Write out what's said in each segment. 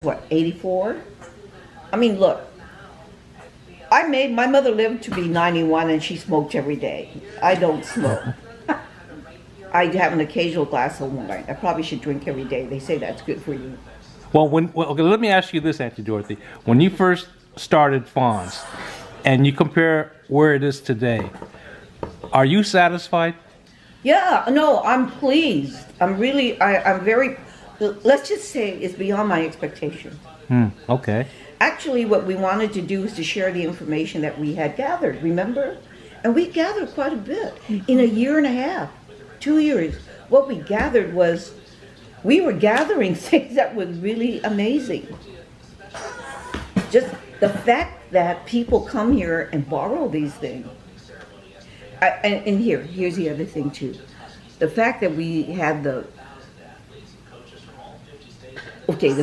what, 84? I mean, look, my mother lived to be 91 and she smoked every day. I don't smoke. I have an occasional glass of wine. I probably should drink every day. They say that's good for you. Well, okay, let me ask you this, Auntie Dorothy. When you first started FANHS and you compare where it is today, are you satisfied? Yeah, no, I'm pleased. I'm very, let's just say it's beyond my expectation. Okay. Actually, what we wanted to do is to share the information that we had gathered, remember? And we gathered quite a bit. In a year and a half, 2 years, what we gathered was, we were gathering things that was really amazing. Just the fact that people come here and borrow these things. And here's the other thing too. The fact that we had the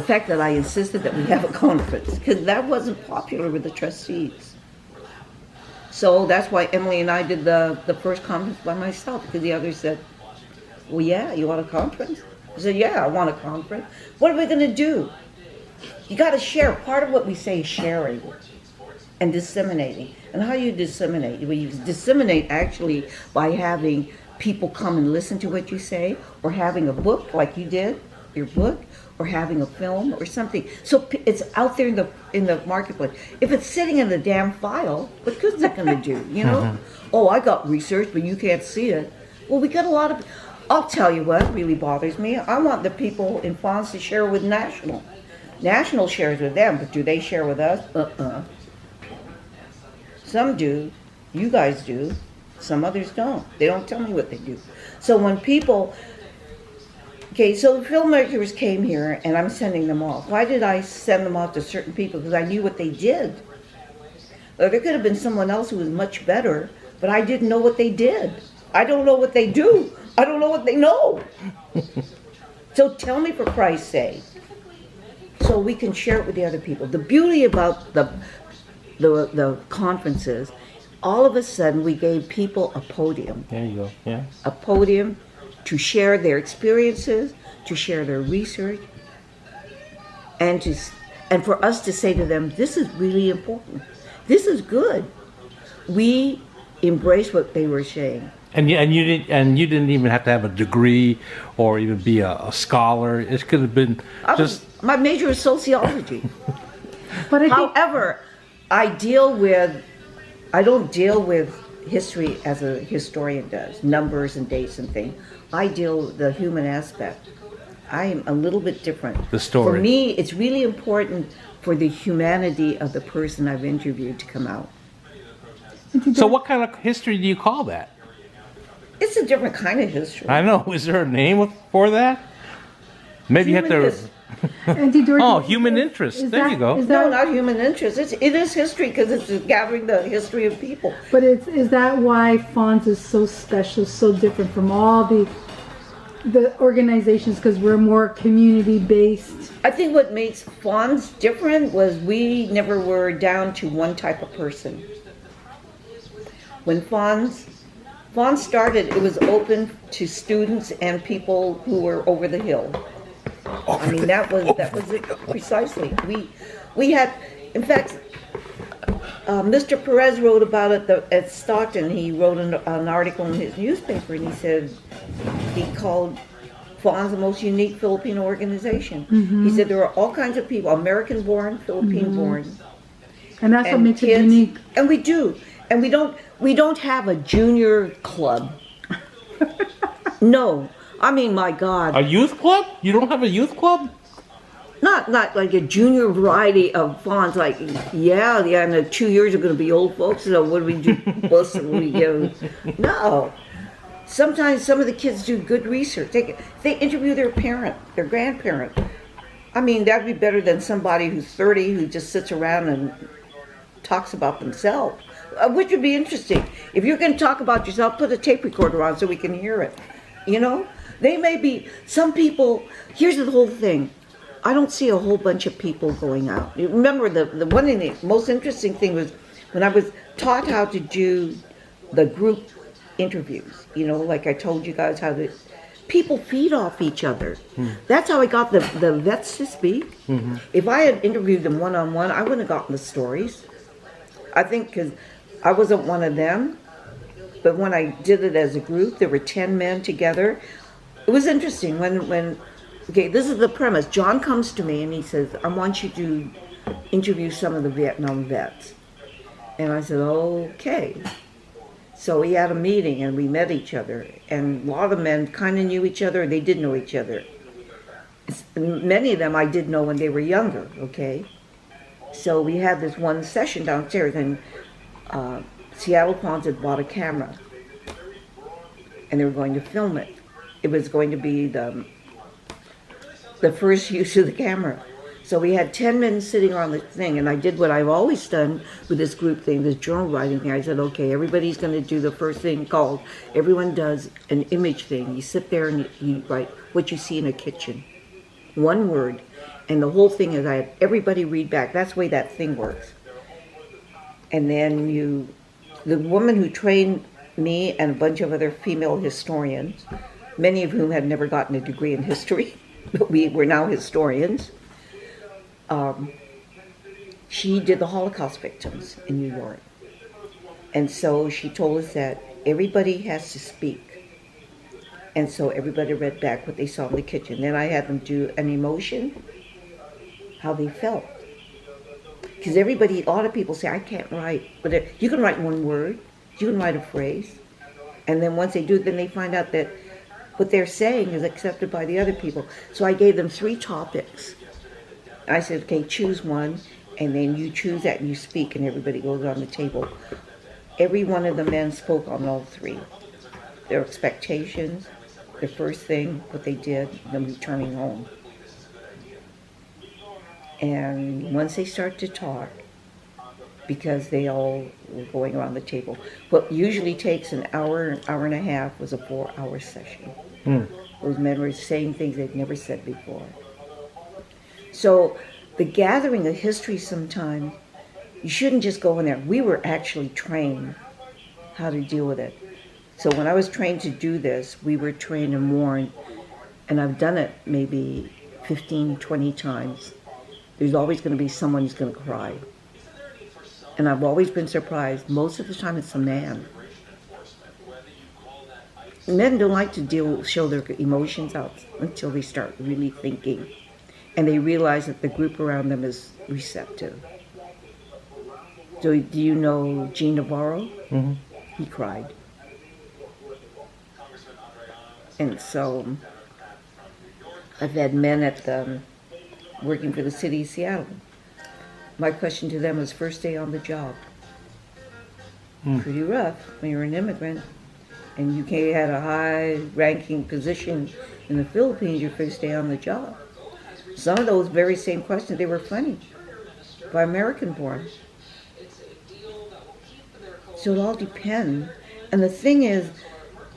fact that I insisted that we have a conference, because that wasn't popular with the trustees. So that's why Emily and I did the first conference by myself, because the others said, well, yeah, you want a conference? I said, yeah, I want a conference. What are we going to do? You got to share. Part of what we say is sharing and disseminating. And how you disseminate? Well, you disseminate actually by having people come and listen to what you say, or having a book like you did, your book, or having a film or something. So it's out there in the marketplace. If it's sitting in the damn file, what good is it going to do, you know? Oh, I got research, but you can't see it. Well, we got a lot of, I'll tell you what really bothers me. I want the people in FANHS to share with National. National shares with them, but do they share with us? Some do, you guys do, some others don't. They don't tell me what they do. So when people, okay, so the filmmakers came here and I'm sending them off. Why did I send them off to certain people? Because I knew what they did. Or there could have been someone else who was much better, but I didn't know what they did. I don't know what they do. I don't know what they know. So tell me, for Christ's sake, so we can share it with the other people. The beauty about the conferences, all of a sudden we gave people a podium. There you go, yeah. A podium to share their experiences, to share their research, and for us to say to them, this is really important. This is good. We embraced what they were saying. And you didn't even have to have a degree or even be a scholar. It could have been my major is sociology. But however, I don't deal with history as a historian does, numbers and dates and things. I deal with the human aspect. I am a little bit different. The story. For me, it's really important for the humanity of the person I've interviewed to come out. So what kind of history do you call that? It's a different kind of history. I know. Is there a name for that? Maybe you have to... human interest. There you go. No, not human interest. It is history, because it's gathering the history of people. But is that why FANHS is so special, so different from all the organizations, because we're more community-based? I think what makes FANHS different was we never were down to one type of person. When FANHS started, it was open to students and people who were over the hill. I mean, that was it precisely. We had, in fact, Mr. Perez wrote about it at Stockton. He wrote an article in his newspaper, and he said he called FANHS the most unique Filipino organization. He said there are all kinds of people, American-born, Philippine-born, and that's what makes it unique. And we do, and we don't have a junior club. No. I mean, my God. A youth club? You don't have a youth club? Not like a junior variety of FANHS, like, yeah, and 2 years are going to be old folks, so what do we do? No. Sometimes some of the kids do good research. They interview their parent, their grandparent. I mean, that'd be better than somebody who's 30 who just sits around and talks about themselves, which would be interesting. If you're going to talk about yourself, put a tape recorder on so we can hear it, you know? They may be, some people, here's the whole thing. I don't see a whole bunch of people going out. You remember, the one of the most interesting thing was when I was taught how to do the group interviews, you know, like I told you guys how to people feed off each other. That's how I got the vets to speak. If I had interviewed them one-on-one, I wouldn't have gotten the stories. I think because I wasn't one of them, but when I did it as a group, there were 10 men together. It was interesting when okay, this is the premise. John comes to me and he says, I want you to interview some of the Vietnam vets. And I said, okay. So we had a meeting and we met each other. And a lot of the men kind of knew each other. They did know each other. Many of them I did know when they were younger, okay? So we had this one session downstairs, and Seattle Ponds had bought a camera. And they were going to film it. It was going to be the first use of the camera. So we had 10 men sitting on the thing, and I did what I've always done with this group thing, this journal writing thing. I said, okay, everybody's going to do the first thing called, everyone does an image thing. You sit there and you write what you see in a kitchen. One word. And the whole thing is I had everybody read back. That's the way that thing works. And then the woman who trained me and a bunch of other female historians, many of whom had never gotten a degree in history, but we were now historians, she did the Holocaust victims in New York. And so she told us that everybody has to speak. And so everybody read back what they saw in the kitchen. Then I had them do an emotion, how they felt. Because a lot of people say, I can't write. But you can write one word, you can write a phrase. And then once they do it, then they find out that what they're saying is accepted by the other people. So I gave them 3 topics. I said, okay, choose one, and then you choose that and you speak, and everybody goes on the table. Every one of the men spoke on all 3. Their expectations, the first thing, what they did, them returning home. And once they start to talk, because they all were going around the table, what usually takes an hour and a half was a 4-hour session. Those men were saying things they'd never said before. So the gathering of history sometimes, you shouldn't just go in there. We were actually trained how to deal with it. So when I was trained to do this, we were trained and warned, and I've done it maybe 15, 20 times. There's always going to be someone who's going to cry. And I've always been surprised. Most of the time it's a man. Men don't like to show their emotions out until they start really thinking. And they realize that the group around them is receptive. So do you know Gene Navarro? Mm-hmm. He cried. And so I've had men working for the city of Seattle. My question to them was first day on the job. Pretty rough when you're an immigrant and you had a high-ranking position in the Philippines your first day on the job. Some of those very same questions, they were funny by American-born. So it all depends. And the thing is,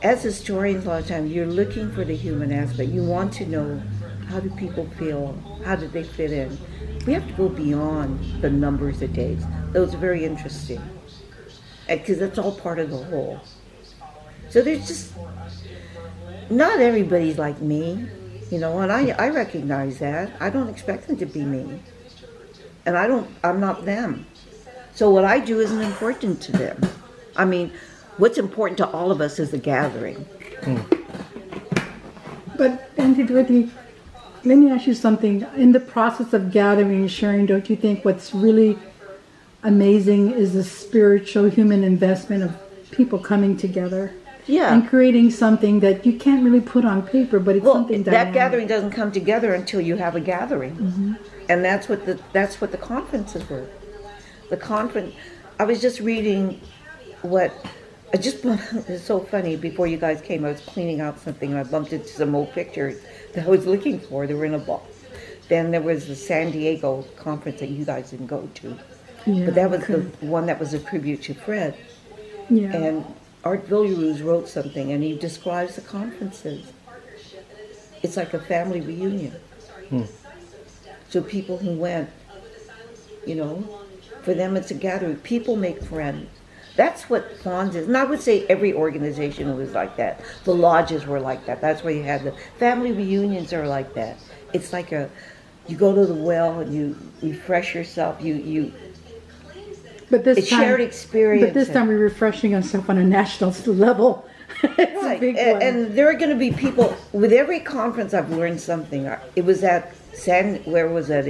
as historians, a lot of times, you're looking for the human aspect. You want to know, how do people feel? How did they fit in? We have to go beyond the numbers of dates. Those are very interesting. Because that's all part of the whole. So there's just, not everybody's like me, and I recognize that. I don't expect them to be me. And I'm not them. So what I do isn't important to them. I mean, what's important to all of us is the gathering. But Auntie Dorothy, let me ask you something. In the process of gathering and sharing, don't you think what's really amazing is the spiritual human investment of people coming together? Yeah. And creating something that you can't really put on paper, but it's something that dynamic. gathering doesn't come together until you have a gathering. And that's what the conferences were. The conference, I was just reading it's so funny, before you guys came, I was cleaning out something and I bumped into some old pictures that I was looking for. They were in a box. Then there was the San Diego conference that you guys didn't go to. Yeah, But that was the one that was a tribute to Fred. Yeah. And Art Villaruz wrote something and he describes the conferences. It's like a family reunion. So people who went, for them it's a gathering. People make friends. That's what FANHS is. And I would say every organization was like that. The lodges were like that. That's why you had the family reunions are like that. It's like you go to the well and you refresh yourself. But this It's time, shared experience. But this time we're refreshing ourselves on a national level. It's a Right. big one. And there are going to be people, with every conference I've learned something. It was at where was that?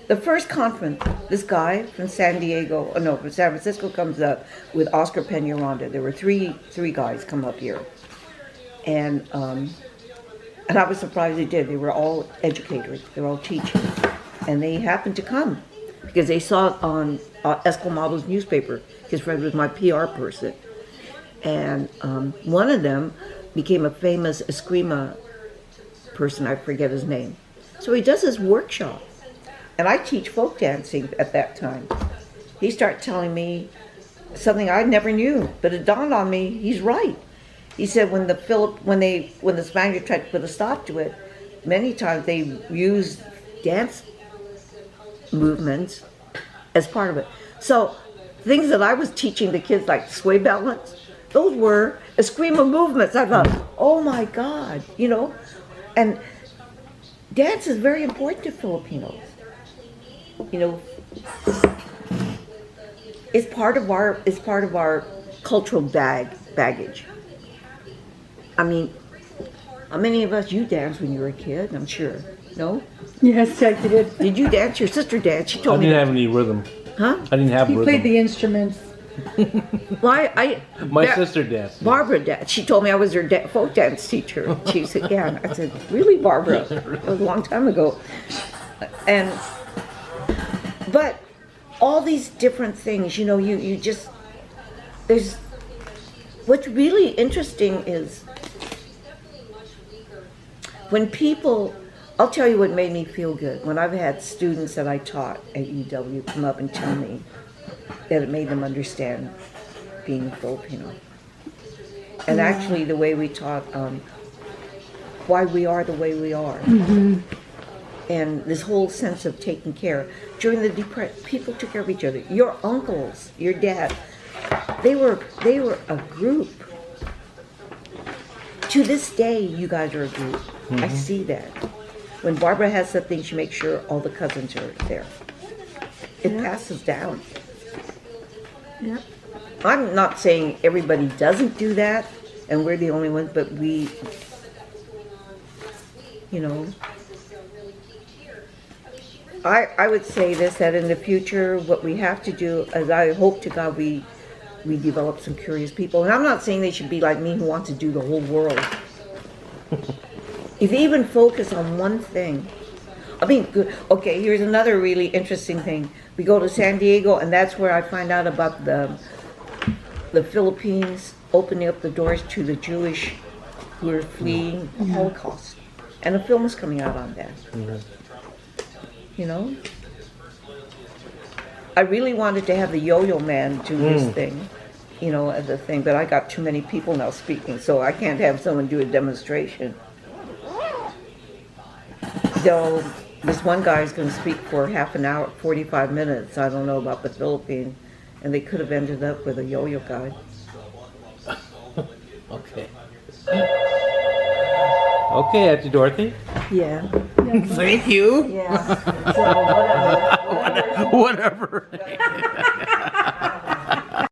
The first conference, this guy from San Francisco comes up with Oscar Peñaranda. There were three guys come up here. And I was surprised they did. They were all educators. They were all teachers. And they happened to come because they saw it on Escalmado's newspaper. His friend was my PR person. And one of them became a famous Eskrima person. I forget his name. So he does his workshop. And I teach folk dancing at that time. He started telling me something I never knew, but it dawned on me, he's right. He said when the Spaniards tried to put a stop to it, many times they used dance movements as part of it. So things that I was teaching the kids, like sway balance, those were Eskrima movements. I thought, oh my God, and dance is very important to Filipinos. It's part of our cultural baggage. I mean, how many of us, you danced when you were a kid? I'm sure. No? Yes, I did. Did you dance? Your sister danced. She I told me. didn't have any rhythm. Huh? I didn't have He rhythm. played the instruments. Well, My sister danced. Barbara danced. She told me I was her folk dance teacher. She said, yeah. And I said, really, Barbara? That was a long time ago. But all these different things, you just, what's really interesting is when people, I'll tell you what made me feel good. When I've had students that I taught at UW come up and tell me that it made them understand being a Filipino. And actually the way we taught why we are the way we are. Mm-hmm. And this whole sense of taking care. During the Depression, people took care of each other. Your uncles, your dad, they were a group. To this day, you guys are a group. Mm-hmm. I see that. When Barbara has something, she makes sure all the cousins are there. It passes down. Yep. I'm not saying everybody doesn't do that, and we're the only ones, but we, I would say this, that in the future, what we have to do is I hope to God we develop some curious people. And I'm not saying they should be like me who want to do the whole world. If you even focus on one thing. I mean, good. Okay, here's another really interesting thing. We go to San Diego, and that's where I find out about the Philippines opening up the doors to the Jewish who are fleeing the Holocaust. And a film is coming out on that. Mm-hmm. I really wanted to have the Yo-Yo Man do this thing, as a thing, but I got too many people now speaking, so I can't have someone do a demonstration. Though this one guy is going to speak for half an hour, 45 minutes, I don't know about the Philippines, and they could have ended up with a yo-yo guy. Okay. Okay, Auntie Dorothy. Yeah. Thank you. Yeah. So, whatever. Whatever.